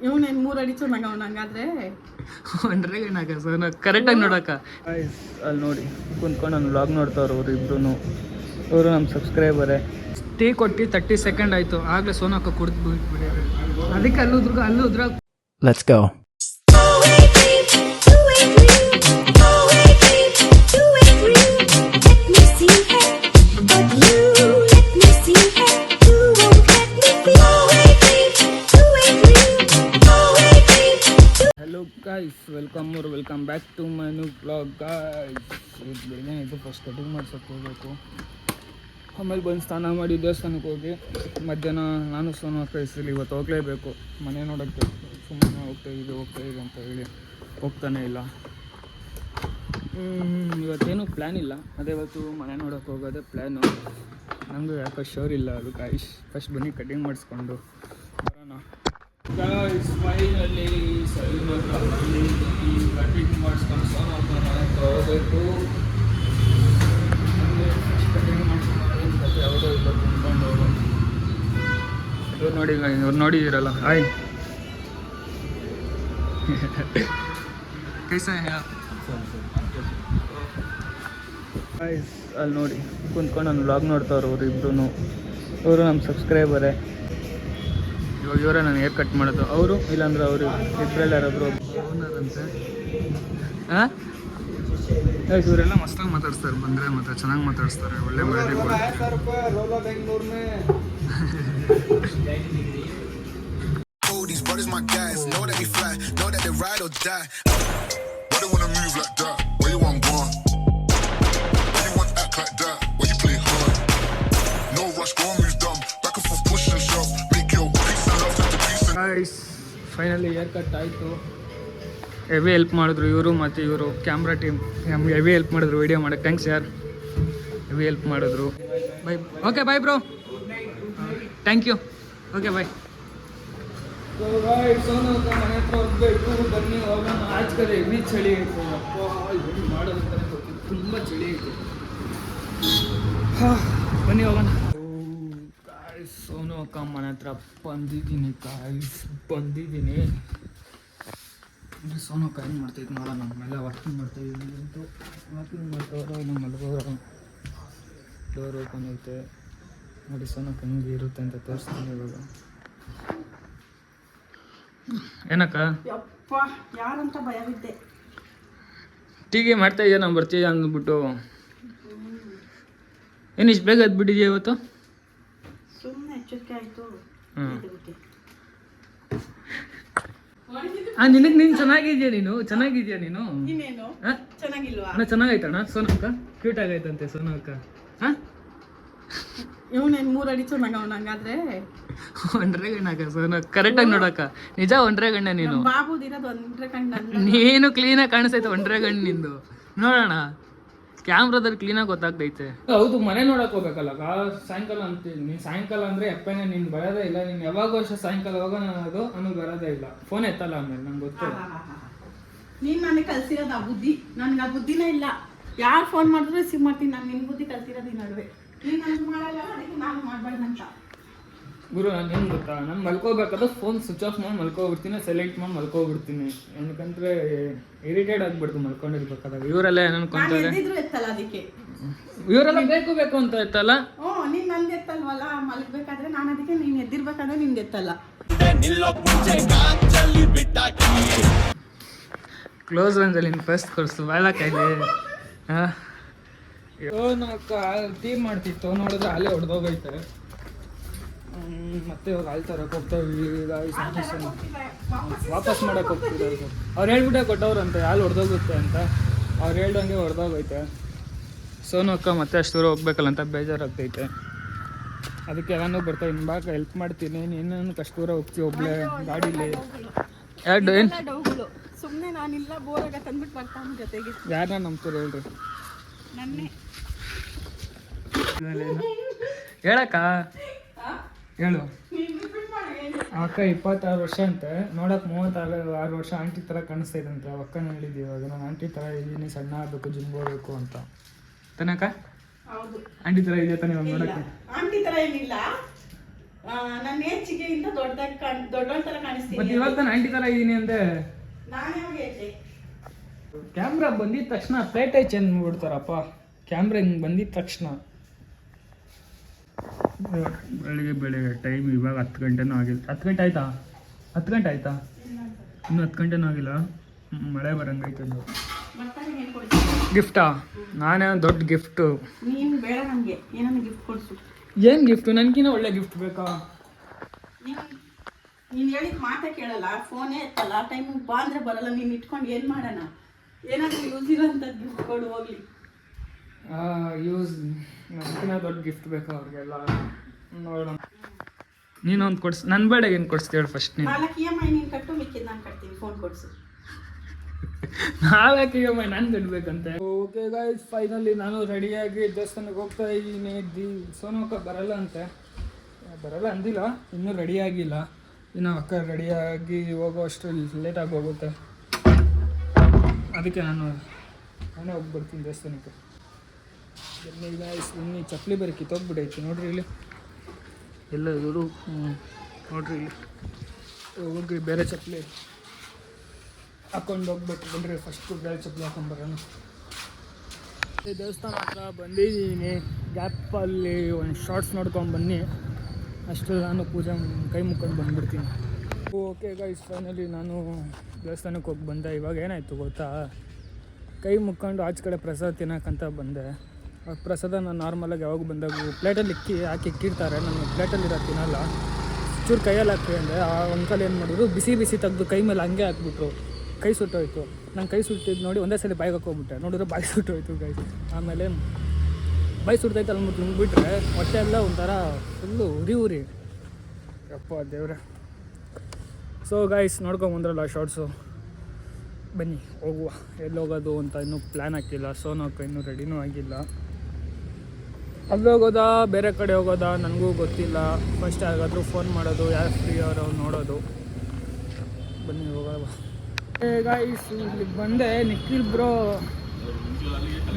ಇವನೇನು 3 ಅಡಿ ಚೆನ್ನಾಗ ಅವನು ಹಂಗಾದ್ರೆ ಒಂಡ್ರೆಗಣ್ಣಾಗ ಸೋನ ಕರೆಕ್ಟಾಗಿ ನೋಡಕ್ಕ. ಅಲ್ಲಿ ನೋಡಿ ಕುಂತ್ಕೊಂಡು ನಾನು ವ್ಲಾಗ್ ನೋಡ್ತಾವ್ರು ಅವ್ರು ಇಬ್ರು. ಅವರು ನಮ್ಮ ಸಬ್ಸ್ಕ್ರೈಬರೇ. ಟೀ ಕೊಟ್ಟು 30 ಸೆಕೆಂಡ್ ಆಯಿತು, ಆಗಲೇ ಸೋನಕ್ಕ ಕುಡಿದು ಬಿಟ್ಬಿಡಿ. ಅದಕ್ಕೆ ಅಲ್ಲುದ್ರ let's go. Guys welcome back to my new blog. Guys ಬೆಳಗ್ಗೆ ಇದು ಫಸ್ಟ್ ಕಟಿಂಗ್ ಮಾಡ್ಸೋಕ್ಕೆ ಹೋಗಬೇಕು. ಆಮೇಲೆ ಬಂದು ಸ್ನಾನ ಮಾಡಿ ದೇವಸ್ಥಾನಕ್ಕೆ ಹೋಗಿ ಮಧ್ಯಾಹ್ನ ನಾನು ಸೋನು ಕಳಿಸಲಿ. ಇವತ್ತು ಹೋಗಲೇಬೇಕು ಮನೆ ನೋಡೋಕ್ಕೆ. ಸುಮ್ಮನೆ ಹೋಗ್ತಾಯಿದೆ ಅಂತ ಹೇಳಿ ಹೋಗ್ತಾನೆ ಇಲ್ಲ. ಇವತ್ತೇನು ಪ್ಲ್ಯಾನ್ ಇಲ್ಲ, ಅದೇ ಇವತ್ತು ಮನೆ ನೋಡೋಕ್ಕೆ ಹೋಗೋದೇ ಪ್ಲ್ಯಾನು. ನನಗೂ ಯಾಕೋ ಶೋರ್ ಇಲ್ಲ ಅದು. ಗಾಯ್ಸ್ ಫಸ್ಟ್ ಬನ್ನಿ ಕಟಿಂಗ್ ಮಾಡಿಸ್ಕೊಂಡು ಬರೋಣ. ಗಾಯ್ಸ್ ಫೈನಲಿ ಕಟಿಂಗ್ ಮಾಡಿಸ್ಕೊಂಡು ಸೋನು ಹೋಗಬೇಕು. ಕಟಿಂಗ್ ಮಾಡಿಸ್ಕೊಂಡು ಯಾವುದೋ ಇಲ್ಲ ತುಂಬ್ಕೊಂಡು ಹೋಗೋಣ. ಇವ್ರು ನೋಡಿ, ಇವ್ರು ನೋಡಿದ್ದೀರಲ್ಲ. ಹಾಯ್ ಕೈಸಾ ಗಾಯ್ಸ್ ಅಲ್ಲಿ ನೋಡಿ ಕುಂತ್ಕೊಂಡು ನಾನು ವ್ಲಾಗ್ ನೋಡ್ತಾವ್ರು ಅವ್ರು ಇಬ್ರು. ಅವರು ನಮ್ಮ ಸಬ್ಸ್ಕ್ರೈಬರೇ. ಇವಾಗ ಇವರೇ ನಾನು ಹೇರ್ ಕಟ್ ಮಾಡೋದು. ಅವರು ಇಲ್ಲಾಂದ್ರೆ ಅವರು ಇಬ್ಬರಲ್ಲಿ ಯಾರಾದರೂ ಓನರ್ ಅಂತೆ. ಹಾಂ ಇವರೆಲ್ಲ ಮಸ್ತಾಗಿ ಮಾತಾಡ್ತಾರೆ. ಬಂದರೆ ಮಾತ್ರ ಚೆನ್ನಾಗಿ ಮಾತಾಡಿಸ್ತಾರೆ. ಒಳ್ಳೆ ಮರ್ಯಾದೆ ಕೊಡ್ತಾರೆ. ಫೈನಲಿ ಹೇರ್ ಕಟ್ ಆಯಿತು. ಹೆವಿ ಹೆಲ್ಪ್ ಮಾಡಿದ್ರು ಇವರು ಮತ್ತು ಇವರು ಕ್ಯಾಮ್ರಾ ಟೀಮ್. ಹೆವಿ ಹೆಲ್ಪ್ ಮಾಡಿದ್ರು ವೀಡಿಯೋ ಮಾಡೋಕ್ಕೆ. ಥ್ಯಾಂಕ್ಸ್ ಯಾರ್, ಹೆವಿ ಹೆಲ್ಪ್ ಮಾಡಿದ್ರು. Bye. Okay bye bro, thank you. Okay bye. Sonu ಮನೆ ಹತ್ರ ಹೋಗ್ಬೇಕು. ಬನ್ನಿ ಹೋಗೋಣ. ಆಚೆ ಕಡೆ ಹೆವಿ ಚಳಿ ಐತೆ. ಅಪ್ಪ ಹೆವಿ ಮಾಡೋದಂತಾನೆ ಗೊತ್ತಿಲ್ಲ, ತುಂಬ ಚಳಿ ಐತೆ. ಬನ್ನಿ ಹೋಗೋಣ. ಸೋನು ಅಕ್ಕ ಮನೆ ಹತ್ರ ಬಂದಿದ್ದೀನಿ. ಸೋನು ಅಕ್ಕ ಏನು ಮಾಡ್ತಾಯಿದ್ದು ನೋಡೋಣ. ನಮ್ಮೆಲ್ಲ ವಾಕಿಂಗ್ ಮಾಡ್ತಾಯಿದ್ದೀನಿ ಅಂತೂ. ವಾಕಿಂಗ್ ಮಾಡ್ತಾವ್ರೆ. ನಮ್ಮ ಮಲಗೋರು. ಡೋರ್ ಓಪನ್ ಐತೆ ನೋಡಿ. ಸೋನು ಅಕ್ಕ ಹೆಂಗೆ ಇರುತ್ತೆ ಅಂತ ತೋರಿಸ್ತೀನಿ ಇವಾಗ. ಏನಕ್ಕ ಯಾರಂತ ಭಯವಿದ್ದೆ. ಟೀಗೆ ಮಾಡ್ತಾ ಇದೆಯಾ, ನಾವು ಬರ್ತೀಯ ಅಂದ್ಬಿಟ್ಟು. ಏನು ಇಷ್ಟು ಬೇಗ ಎದ್ಬಿಟ್ಟಿದ್ಯಾ ಇವತ್ತು? ಸುಮ್ಮನೆ ಎಚ್ಚರಿಕೆ ಆಯಿತು. ನಿನಗೆ ನೀನು ಚೆನ್ನಾಗಿದ್ಯಾ? ಚೆನ್ನಾಗಿದ್ಯಾ ನೀನು? ಚೆನ್ನಾಗಿಲ್ವಾ? ಚೆನ್ನಾಗೈತಣ್ಣ ಸೋನು ಅಕ್ಕ. ಕ್ಯೂಟ್ ಆಗೈತಂತೆ ಸೋನು ಅಕ್ಕ. ಹಾಂ ಇವನೇನು 3 ಅಡಿ ಚೆನ್ನಾಗ ಅವನು ಹಂಗಾದ್ರೆ ಒಂಡ್ರೆಗಣ್ಣಾಗ ಸೋನು ಕರೆಕ್ಟಾಗಿ ನೋಡಕ್ಕ. ನಿಜ ಒಂಡ್ರೆಗಣ್ಣ ನೀನು. ಬಾಬುದಿರೋದು ಒಂದ್ರೆ ಕಣ್ಣ. ನೀನು ಕ್ಲೀನಾಗಿ ಕಾಣಿಸ್ತೈತೆ ಒಂಡ್ರೆಗಣ್ಣ ನಿಂದು. ನೋಡೋಣ ಕ್ಯಾಮ್ರಾದಲ್ಲಿ ಕ್ಲೀನಾಗಿ ಗೊತ್ತಾಗ್ತೈತೆ. ಹೌದು ಮನೆ ನೋಡಕ್ ಹೋಗ್ಬೇಕಲ್ಲ. ಸಾಯಂಕಾಲ ಅಂತೀನಿ. ಸಾಯಂಕಾಲ ಅಂದ್ರೆ ಅಪ್ಪನೇ ನೀನು ಬರೋದೇ ಇಲ್ಲ. ನೀನು ಯಾವಾಗೂ ಅಷ್ಟೇ ಸಾಯಂಕಾಲ ಹೋಗೋಣ ಅನ್ನೋದು ಅನ್ನೋದು ಬರೋದೇ ಇಲ್ಲ. ಫೋನ್ ಎತ್ತಲ್ಲ ಆಮೇಲೆ. ನಂಗೆ ಗೊತ್ತಿಲ್ಲ. ನೀನು ನನಗೆ ಕಲ್ಸಿರೋದು ಆ ಬುದ್ಧಿ. ನನಗೆ ಆ ಬುದ್ಧಿನೇ ಇಲ್ಲ. ಯಾರು ಫೋನ್ ಮಾಡಿದ್ರು ರಿಸೀವ್ ಮಾಡ್ತೀನಿ. ನಾನು ನಿನ್ನ ಬುದ್ಧಿ ಕಲ್ತಿರೋದು ಈ ನಡುವೆ. ನೀನು ನನಗೆ ಮಾಡಲ್ಲ, ಅದಕ್ಕೆ ನಾನು ಮಾಡಬಾರ್ದಂತ. ಗುರು ನಾನು ಏನು ಗೊತ್ತಾ, ನಾನು ಮಲ್ಕೋಬೇಕಾದ್ರೆ ಫೋನ್ ಸ್ವಿಚ್ ಆಫ್ ಮಾಡಿ ಮಲ್ಕೋಬಿಡ್ತೀನಿ. ಸೈಲೆಂಟ್ ಮಾಡಿ ಮಲ್ಕೋಬಿಡ್ತೀನಿ. ಏನಕ್ಕಂದ್ರೆ ಇರಿಟೇಟ್ ಆಗಿಬಿಡ್ತು ಮಲ್ಕೊಂಡಿರ್ಬೇಕಾದಾಗ. ಇವರೆಲ್ಲ ಏನೋ ಅನ್ಕೊಂತಾರೆ. ಇವರೆಲ್ಲ ಬೇಕು ಅಂತ ಇತ್ತಲ್ಲ. ನೀನು ನಂದು ಎತ್ತಲ್ವಲ್ಲ ಮಲ್ಬೇಕಾದ್ರೆ. ನಾನು ಅದಕ್ಕೆ ನೀನು ಎದ್ದಿರ್ಬೇಕಾದ್ರೆ ನಿಂದು ಎತ್ತಲ್ಲ. ಕ್ಲೋಸ್ ರೇಂಜಲ್ಲಿ ಇನ್ನು ಫಸ್ಟ್ ಕೊಡಿಸ್ತು ಬಾಳ ಕೈಲಿ. ಹಾಂ ಟೀ ಮಾಡ್ತಿತ್ತು ನೋಡಿದ್ರೆ ಅಲ್ಲೇ ಹೊಡೆದೋಗೈತೆ. ಮತ್ತೆ ಇವಾಗ ಹಾಲು ತರಕ್ಕೆ ಹೋಗ್ತಾವೆ. ವಾಪಸ್ ಮಾಡಕ್ಕೆ ಹೋಗ್ತಿದ್ದಾರೆ. ಅವ್ರು ಹೇಳ್ಬಿಟ್ಟೆ ಕೊಟ್ಟವ್ರಂತೆ ಹಾಲು ಹೊಡೆದೋಗುತ್ತೆ ಅಂತ. ಅವ್ರು ಹೇಳ್ದಂಗೆ ಹೊಡೆದೋಗೈತೆ. ಸೋನು ಅಕ್ಕ ಮತ್ತೆ ಅಷ್ಟು ದೂರ ಹೋಗ್ಬೇಕಲ್ಲ ಅಂತ ಬೇಜಾರಾಗ್ತೈತೆ. ಅದಕ್ಕೆ ನಾನು ಬರ್ತಾ ಇನ್ನು ಬಾಕ ಹೆಲ್ಪ್ ಮಾಡ್ತೀನಿ. ನೀನು ಅಷ್ಟು ದೂರ ಹೋಗ್ತೀವಿ ಒಬ್ಳೆ ಗಾಡೀಲಿ. ಎರಡು ಏನು ಸುಮ್ಮನೆ ನಾನಿಲ್ಲ ಬೋರಾಗ ತಂದ್ಬಿಟ್ಟು ಬರ್ತಾನೆ ಜೊತೆಗೆ. ಯಾರನ್ನ ನಂಬ್ತೀರ ಹೇಳ್ರಿ? ನನ್ನೇ ಹೇಳಕ್ಕ. ಹೇಳು. ಅಕ್ಕ 26 ವರ್ಷ ಅಂತೆ. ನೋಡಕ್ಕೆ 36 ವರ್ಷ ಆಂಟಿ ಥರ ಕಾಣಿಸ್ತೈತಂತೆ. ಅಕ್ಕನ ಹೇಳಿದ್ದೀವಿ ಇವಾಗ. ನಾನು ಆಂಟಿ ಥರ ಇದ್ದೀನಿ, ಸಣ್ಣ ಆಗಬೇಕು, ಜಿಮ್ ಹೋಗ್ಬೇಕು ಅಂತ. ತಾನಕ್ಕ? ಆಂಟಿ ಥರ ಇದೆಯಾ ತಾನೆ ಇವಾಗ ನೋಡಕ್ಕೆ? ಆಂಟಿ ಥರ ಏನಿಲ್ಲ. ನನ್ನ ಏಜಿಗೆ ಇಂದ ದೊಡ್ಡೋಳ್ ತರ ಕಾಣಿಸ್ತೀನಿ. ಮತ್ತೆ ಇವಾಗ ನಾನು ಆಂಟಿ ತರ ಇದೀನಿ ಅಂತೆ. ನಾನು ಯಾವಾಗ ಹೇಳ್ದೆ? ಕ್ಯಾಮ್ರಾ ಬಂದಿದ ತಕ್ಷಣ ಪ್ಲೇಟೇ ಚೇಂಜ್ ಮಾಡ್ಬಿಡ್ತಾರಪ್ಪ. ಕ್ಯಾಮ್ರಾ ಹಿಂಗೆ ಬಂದಿದ ತಕ್ಷಣ. ಬೆಳಿಗ್ಗೆ ಟೈಮ್ ಇವಾಗ 10 ಗಂಟೆನೂ ಆಗಿಲ್ಲ. 10 ಗಂಟೆ ಆಯ್ತಾ? 10 ಗಂಟೆ ಆಯ್ತಾ? ಇನ್ನೂ 10 ಗಂಟೆನೂ ಆಗಿಲ್ಲ. ಮಳೆ ಬರಂಗೈತದ್ದು. ಗಿಫ್ಟಾ? ನಾನೇ ದೊಡ್ಡ ಗಿಫ್ಟು. ನೀನು ಬೇಡ ನನಗೆ ಏನನ್ನ ಗಿಫ್ಟ್ ಕೊಡ್ಸು. ಏನು ಗಿಫ್ಟು? ನನಗಿನ್ನ ಒಳ್ಳೆ ಗಿಫ್ಟ್ ಬೇಕಾ? ನೀನು ಹೇಳಿದ ಮಾತೇ ಕೇಳಲ್ಲ, ಫೋನೇ ಎತ್ತಲ್ಲ, ಟೈಮಿಗೆ ಬಾ ಅಂದರೆ ಬರಲ್ಲ. ನೀನು ಇಟ್ಕೊಂಡು ಏನು ಮಾಡೋಣ? ಏನಾದರೂ ಯೂಸ್ ಇರೋಂಥದ್ದು ಗಿಫ್ಟ್ ಕೊಡು ಹೋಗ್ಲಿ. ಯೂಸ್ ನನಗಿನ್ನ ದೊಡ್ಡ ಗಿಫ್ಟ್ ಬೇಕಾ ಅವ್ರಿಗೆಲ್ಲ? ನೋಡೋಣ. ನೀನೊಂದು ಕೊಡ್ಸು. ನನ್ನ ಬೇಡ ಏನು ಕೊಡಿಸ್ತೀವಿ ಫಸ್ಟ್ ನೀನು? 4 EMI ನೀನು ಕಟ್ಟು, ಮಿಕ್ಕಿದ್ದು ನಾನು ಕಟ್ತೀನಿ. ಫೋನ್ ಕೊಡಿಸು. ನಾಲ್ಕು EMI ನಾನು ಕಟ್ಬೇಕಂತೆ. ಓಕೆ ಗೈಸ್, ಫೈನಲಿ ನಾನು ರೆಡಿಯಾಗಿ ದೇವಸ್ಥಾನಕ್ಕೆ ಹೋಗ್ತಾ ಇದ್ದೀನಿ. ಸೋನಕ್ಕ ಬರಲ್ಲ ಅಂತೆ. ಬರಲ್ಲ ಅಂದಿಲ್ಲ, ಇನ್ನೂ ರೆಡಿಯಾಗಿಲ್ಲ. ಇನ್ನು ಅಕ್ಕ ರೆಡಿಯಾಗಿ ಹೋಗೋ ಅಷ್ಟು ಲೇಟಾಗಿ ಹೋಗುತ್ತೆ. ಅದಕ್ಕೆ ನಾನೇ ಹೋಗ್ಬಿಡ್ತೀನಿ ದೇವಸ್ಥಾನಕ್ಕೆ. ಬನ್ನಿ ಗೈಸ್, ಬನ್ನಿ. ಚಪ್ಪಲಿ ಬರೀ ಕಿತ್ತೋಗ್ಬಿಟ್ಟೈತಿ ನೋಡ್ರಿ ಇಲ್ಲಿ ಎಲ್ಲ ಇವರು. ನೋಡ್ರಿ ಇಲ್ಲಿ ಹೋಗಿ ಬೇರೆ ಚಪ್ಪಲಿ ಹಾಕೊಂಡು ಹೋಗ್ಬೇಕು. ಬನ್ರಿ ಫಸ್ಟು ಬೇರೆ ಚಪ್ಪಲಿ ಹಾಕೊಂಡ್ಬರೋಣ. ದೇವಸ್ಥಾನ ಹತ್ರ ಬಂದಿದ್ದೀನಿ. ಗ್ಯಾಪಲ್ಲಿ ಒಂದು ಶಾರ್ಟ್ಸ್ ನೋಡ್ಕೊಂಡು ಬನ್ನಿ. ಅಷ್ಟು ನಾನು ಪೂಜೆ ಕೈ ಮುಕ್ಕೊಂಡು ಬಂದುಬಿಡ್ತೀನಿ. ಓಕೆ ಗೈಸ್, ಫೈನಲಿ ನಾನು ದೇವಸ್ಥಾನಕ್ಕೆ ಹೋಗಿ ಬಂದೆ. ಇವಾಗ ಏನಾಯಿತು ಗೊತ್ತಾ, ಕೈ ಮುಕ್ಕೊಂಡು ಆಚೆ ಕಡೆ ಪ್ರಸಾದ ತಿನ್ನೋಕ್ಕಂತ ಬಂದೆ. ಆ ಪ್ರಸಾದ ನಾನು ನಾರ್ಮಲಾಗಿ ಯಾವಾಗ ಬಂದಾಗ ಪ್ಲೇಟಲ್ಲಿ ಹಾಕಿ ಇಕ್ಕಿರ್ತಾರೆ. ನಾನು ಪ್ಲೇಟಲ್ಲಿರೋ ತಿನ್ನಲ್ಲ, ಚೂರು ಕೈಯಲ್ಲಿ ಹಾಕ್ತೀವಿ ಅಂದರೆ ಆ ಅಂಕಲ್ ಏನು ಮಾಡಿದ್ರು, ಬಿಸಿ ತೆಗೆದು ಕೈ ಮೇಲೆ ಹಂಗೆ ಹಾಕ್ಬಿಟ್ರು. ಕೈ ಸುಟ್ಟೋಯ್ತು. ನಾನು ಕೈ ಸುಟ್ಟಿದ್ದು ನೋಡಿ ಒಂದೇ ಸಲ ಬಾಯಿಗೆ ಹಾಕೋಗ್ಬಿಟ್ಟೆ. ನೋಡಿದ್ರೆ ಬಾಯಿ ಸುಟ್ಟೋಯ್ತು ಗೈಸ್. ಆಮೇಲೆ ಬಾಯಿ ಸುಡ್ತೈತೆ ಅಲ್ಬಿಟ್ಟು ನುಂಗ್ಬಿಟ್ರೆ ಹೊಟ್ಟೆ ಎಲ್ಲ ಒಂಥರ ಫುಲ್ಲು ಉರಿ ಯಪ್ಪ ದೇವ್ರೆ. ಸೊ ಗೈಸ್, ನೋಡ್ಕೊಂಬಂದ್ರಲ್ಲ ಶಾರ್ಟ್ಸು. ಬನ್ನಿ ಹೋಗುವ. ಎಲ್ಲಿ ಹೋಗೋದು ಅಂತ ಇನ್ನೂ ಪ್ಲ್ಯಾನ್ ಹಾಕಿಲ್ಲ. ಸೋನಕ್ಕ ಇನ್ನೂ ರೆಡಿನೂ ಆಗಿಲ್ಲ. ಅಲ್ಲಿ ಹೋಗೋದಾ ಬೇರೆ ಕಡೆ ಹೋಗೋದಾ ನನಗೂ ಗೊತ್ತಿಲ್ಲ. ಫಸ್ಟ್ ಯಾರಿಗಾದ್ರೂ ಫೋನ್ ಮಾಡೋದು, ಯಾರು ಫ್ರೀ ಅವರು ನೋಡೋದು. ಬನ್ನಿ ಹೋಗೋಣ. ಗೈಸ್, ಇಲ್ಲಿ ಬಂದೆ. ನಿಖಿಲ್ ಬ್ರೋ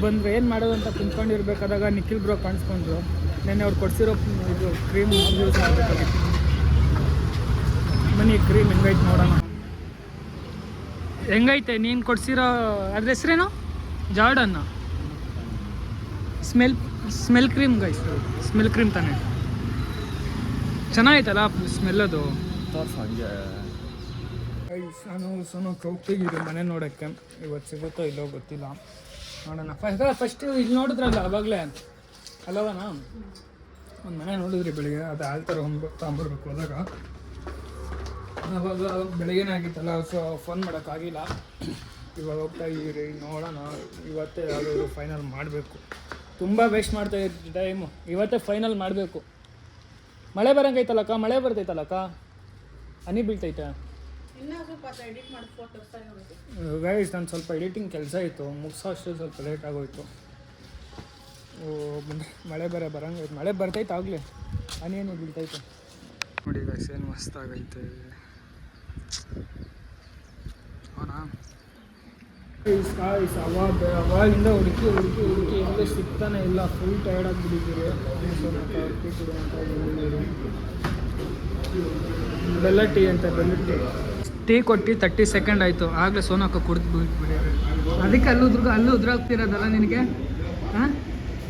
ಬಂದರೆ ಏನು ಮಾಡೋದು ಅಂತ ಕುಂತ್ಕೊಂಡಿರ್ಬೇಕಾದಾಗ ನಿಖಿಲ್ ಬ್ರೋ ಕಾಣಿಸ್ಕೊಂಡ್ರು. ನೆನ್ನೆ ಅವ್ರು ಕೊಡ್ಸಿರೋ ಇದು ಕ್ರೀಮ್ ಯೂಸ್ ಮಾಡಬೇಕಾಗಿತ್ತು. ಬನ್ನಿ ಕ್ರೀಮ್ ಹೆಂಗೈತೆ ನೋಡೋಣ. ಹೆಂಗೈತೆ ನೀನು ಕೊಡ್ಸಿರೋ ಅದ್ರ ಹೆಸ್ರೇನು? ಜಾರ್ಡನ್ನ smell cream guys. Smell cream ತಾನೆ, ಚೆನ್ನಾಗೈತಲ್ಲ ಸ್ಮೆಲ್ ಅದು. ನಾನು ಸೋನಕ್ಕೆ ಹೋಗ್ತಿದ್ದೀನಿ ಮನೆ ನೋಡೋಕ್ಕೆ. ಇವತ್ತು ಸಿಗುತ್ತೋ ಇಲ್ಲೋ ಗೊತ್ತಿಲ್ಲ, ನೋಡೋಣ. ಫಸ್ಟ್ ಇಲ್ಲಿ ನೋಡಿದ್ರಲ್ಲ ಆವಾಗಲೇ ಅಲ್ಲವನ ಒಂದು ಮನೆ ನೋಡಿದ್ರಿ ಬೆಳಿಗ್ಗೆ. ಅದು ಆಲ್ತರ ತಗೊಂಬರ್ಬೇಕು ಹೋದಾಗ. ಆವಾಗ ಬೆಳಗ್ಗೆನೇ ಆಗಿತ್ತಲ್ಲ, ಸೊ ಫೋನ್ ಮಾಡೋಕ್ಕಾಗಿಲ್ಲ. ಇವಾಗ ಹೋಗ್ತಾ ಇದ್ದೀರಿ, ನೋಡೋಣ. ಇವತ್ತೇ ಯಾವುದಾದ್ರು ಫೈನಲ್ ಮಾಡಬೇಕು. ತುಂಬ ವೇಸ್ಟ್ ಮಾಡ್ತಾ ಇರ್ತೀವಿ ಟೈಮು. ಇವತ್ತೇ ಫೈನಲ್ ಮಾಡಬೇಕು. ಮಳೆ ಬರೋಂಗೈತಲ್ಲಕ್ಕ, ಮಳೆ ಬರ್ತೈತಲ್ಲಕ್ಕ, ಹನಿ ಬೀಳ್ತೈತೆ. ಗೈಸ್, ನಾನು ಸ್ವಲ್ಪ ಎಡಿಟಿಂಗ್ ಕೆಲಸ ಇತ್ತು, ಮುಗಿಸೋ ಅಷ್ಟು ಸ್ವಲ್ಪ ಲೇಟ್ ಆಗೋಯ್ತು. ಮಳೆ ಬರೋಂಗೈತೆ. ಮಳೆ ಬರ್ತೈತೆ ಆಗಲಿ, ಹನಿ ಹನಿ ಬೀಳ್ತೈತೆ ನೋಡಿ ಗೈಸ್. ಏನು ಮಸ್ತಾಗೈತೆ. ಅವಾಗಿಂದ ಹುಡುಕಿ ಎಲ್ಲೂ ಸಿಗ್ತಾನೆ ಇಲ್ಲ. ಫುಲ್ ಟಯರ್ಡ್ ಆಗಿಬಿಟ್ಟಿದ್ದೀರಿ. ಬೆಲ್ಲ ಟೀ ಅಂತ, ಬೆಲ್ಲ ಟೀ ಕೊಟ್ಟು 30 ಸೆಕೆಂಡ್ ಆಯಿತು. ಆಗಲೇ ಸೋನಕ್ಕ ಕುಡ್ದು ಬಿಟ್ಬಿಡಿ. ಅದಕ್ಕೆ ಅಲ್ಲಿ ಉದ್ರಾಗ್ತಿರೋದಲ್ಲ ನಿನಗೆ. ಹಾಂ,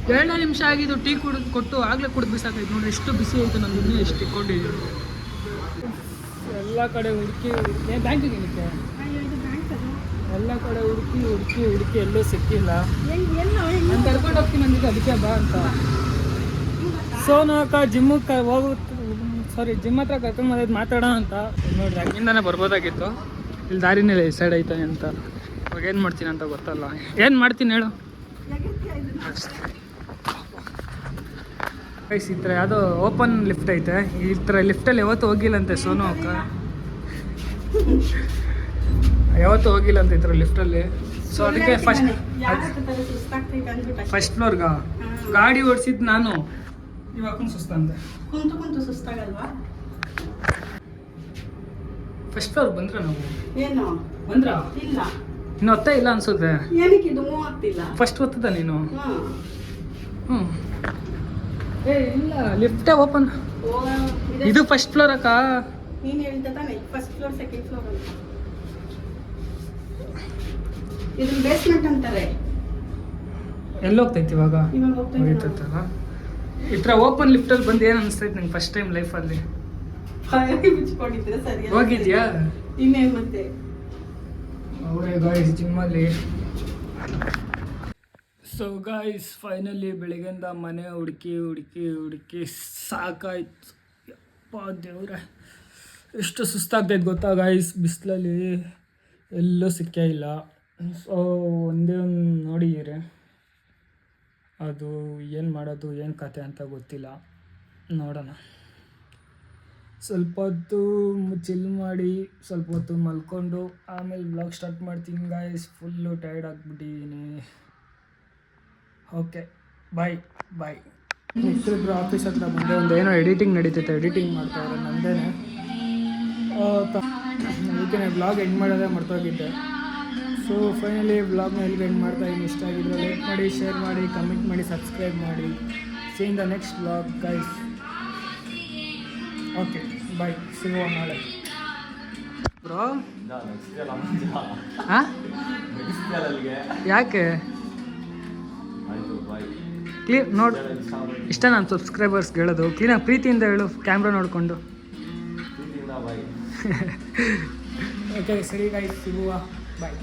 2 ನಿಮಿಷ ಆಗಿದ್ದು ಟೀ ಕೊಟ್ಟು ಆಗಲೇ ಕುಡ್ದು ಬಿಸಾಕೈತೆ ನೋಡಿ. ಎಷ್ಟು ಬಿಸಿ ಆಯಿತು. ನಾನು ಇನ್ನೂ ಎಷ್ಟು ಇಟ್ಕೊಂಡಿದ್ದೀನಿ. ಎಲ್ಲ ಕಡೆ ಹುಡುಕಿ ಬ್ಯಾಂಕಿಗೆ ಏನಕ್ಕೆ ಎಲ್ಲ ಕಡೆ ಹುಡುಕಿ ಎಲ್ಲೂ ಸಿಕ್ಕಿಲ್ಲ. ನಾನು ಕರ್ಕೊಂಡು ಹೋಗ್ತೀನಿ ಅಂದಿದ್ದು, ಅದಕ್ಕೆ ಬಾ ಅಂತ. ಸೋನಕ್ಕ ಜಿಮ್ ಹತ್ರ ಕರ್ಕೊಂಡು ಬಂದಿದ್ದು ಮಾತಾಡೋಣ ಅಂತ. ನೋಡ್ರಿ, ಹಂಗಿಂದಾನೆ ಬರ್ಬೋದಾಗಿತ್ತು. ಇಲ್ಲಿ ದಾರಿನೇ ಈ ಸೈಡ್ ಐತೆ ಅಂತ. ಇವಾಗ ಏನು ಮಾಡ್ತೀನಿ ಅಂತ ಗೊತ್ತಲ್ಲ. ಏನು ಮಾಡ್ತೀನಿ ಹೇಳು. ಗೈಸ್, ಈ ಥರ ಯಾವುದೋ ಓಪನ್ ಲಿಫ್ಟ್ ಐತೆ. ಈ ಥರ ಲಿಫ್ಟಲ್ಲಿ ಯಾವತ್ತೂ ಹೋಗಿಲ್ಲಂತೆ ಸೋನು ಅಕ್ಕ. ಯಾವತ್ತೂ ಹೋಗಿಲ್ಲ ಅಂತ ಈ ಥರ ಲಿಫ್ಟಲ್ಲಿ. ಸೊ ಅದಕ್ಕೆ ಫಸ್ಟ್ ಫ್ಲೋರ್ಗೆ ಗಾಡಿ ಓಡಿಸಿದ್ದು ನಾನು. ಇವಾಗ ಸುಸ್ತಂತೆ. ಕುಂತು ಸುಸ್ತಾಗಲ್ವಾ? ಫಸ್ಟ್ ಫ್ಲೋರ್ ಬಂದ್ರೆ ನಾವು ಏನು ಬಂದ್ರ ಇಲ್ಲ, ಇನ್ನು ಹೊತ್ತ ಇಲ್ಲ ಅನ್ಸುತ್ತೆ. ಏನಕ್ಕೆ ಇದು ಮೂವ್ ಆಗ್ತಿಲ್ಲ? ಫಸ್ಟ್ ಹೊತ್ತದ ನೀನು? ಹ್ಞೂ. ಏ ಇಲ್ಲ, ಲಿಫ್ಟೇ ಓಪನ್. ಇದು ಫಸ್ಟ್ ಫ್ಲೋರ್ ಅಕ್ಕ. ನೀನು ಹೇಳ್ತಾ ತಾನೆ ಫಸ್ಟ್ ಫ್ಲೋರ್ ಸೆಕೆಂಡ್ ಫ್ಲೋರ್ ಅಂತ. ಇದನ್ನ ಬೇಸ್ಮೆಂಟ್ ಅಂತಾರೆ. ಎಲ್ಲಿ ಹೋಗ್ತೈತಿ ಇವಾಗ? ಇವಾಗ ಹೋಗ್ತಾ ಇದ್ದೀನಿ. ಹೋಯ್ತಲ್ಲ ಈ ಥರ ಓಪನ್ ಲಿಫ್ಟಲ್ಲಿ ಬಂದು ಏನು ಅನಿಸ್ತೈತೆ ನಂಗೆ ಫಸ್ಟ್ ಟೈಮ್ ಲೈಫಲ್ಲಿ. ಹಾಗಾಗಿ ಮುಚ್ಕೊಂಡಿದ್ರೆ ಸರಿ. ಹೋಗಿದ್ಯಾ? ಇನ್ನೇನು ಮತ್ತೆ ಅವರೇ ಗಾಯ್ಸ್ ಜಿಮ್ಮಲ್ಲಿ. ಸೊ ಗಾಯ್ಸ್ ಫೈನಲಿ ಬೆಳಿಗ್ಗೆಯಿಂದ ಮನೆ ಹುಡುಕಿ ಸಾಕಾಯ್ತು. ಯಪ್ಪ ದೇವ್ರೆ ಎಷ್ಟು ಸುಸ್ತಾಗ್ತೈತೆ ಗೊತ್ತಾ ಗಾಯ್ಸ್, ಬಿಸಿಲಲ್ಲಿ ಎಲ್ಲೂ ಸಿಕ್ಕೇ ಇಲ್ಲ. ಸೊ ಒಂದೇ ಒಂದು ನೋಡಿದ್ದೀರಿ, ಅದು ಏನು ಮಾಡೋದು ಏನು ಕತೆ ಅಂತ ಗೊತ್ತಿಲ್ಲ. ನೋಡೋಣ, ಸ್ವಲ್ಪ ಹೊತ್ತು ಚಿಲ್ ಮಾಡಿ ಸ್ವಲ್ಪ ಹೊತ್ತು ಮಲ್ಕೊಂಡು ಆಮೇಲೆ ಬ್ಲಾಗ್ ಸ್ಟಾರ್ಟ್ ಮಾಡ್ತೀನಿ ಗಾಯ್ಸ್. ಫುಲ್ಲು ಟೈರ್ಡ್ ಆಗಿಬಿಟ್ಟಿದ್ದೀನಿ. Okay bye. ಇಬ್ಬರು ಆಫೀಸ್ ಹತ್ರ ಬಂದೆ. ಒಂದು ಏನೋ ಎಡಿಟಿಂಗ್ ನಡೀತೈತೆ, ಎಡಿಟಿಂಗ್ ಮಾಡ್ತಾಯಿದ್ದಾರೆ ನಂದೇನೆ. ಅದಕ್ಕೆ ಬ್ಲಾಗ್ ಎಂಡ್ ಮಾಡೋದೇ ಮರ್ತೋಗಿದ್ದೆ. ಸೊ ಫೈನಲಿ ಬ್ಲಾಗ್ನ ಎಲ್ಲಿಗೆ ಎಂಡ್ ಮಾಡ್ತಾಯಿದ್ದೀನಿ. ಇಷ್ಟ ಆಗಿದ್ರೆ ಲೈಕ್ ಮಾಡಿ, ಶೇರ್ ಮಾಡಿ, ಕಮೆಂಟ್ ಮಾಡಿ, ಸಬ್ಸ್ಕ್ರೈಬ್ ಮಾಡಿ. See in the next vlog guys. Okay bye, ಸಿಗುವ ನಾಳೆ ಬ್ರೋ. ಹಾಂ ಯಾಕೆ ಕ್ಲೀನ್ ನೋಡು, ಇಷ್ಟ ನಾನು ಸಬ್ಸ್ಕ್ರೈಬರ್ಸ್ಗೆ ಹೇಳೋದು. ಕ್ಲೀನಾಗಿ ಪ್ರೀತಿಯಿಂದ ಹೇಳು, ಕ್ಯಾಮ್ರಾ ನೋಡಿಕೊಂಡು. ಓಕೆ ಸರಿ ಗಾಯ್ಸ್, ಸಿಗುವ ಬಾಯ್.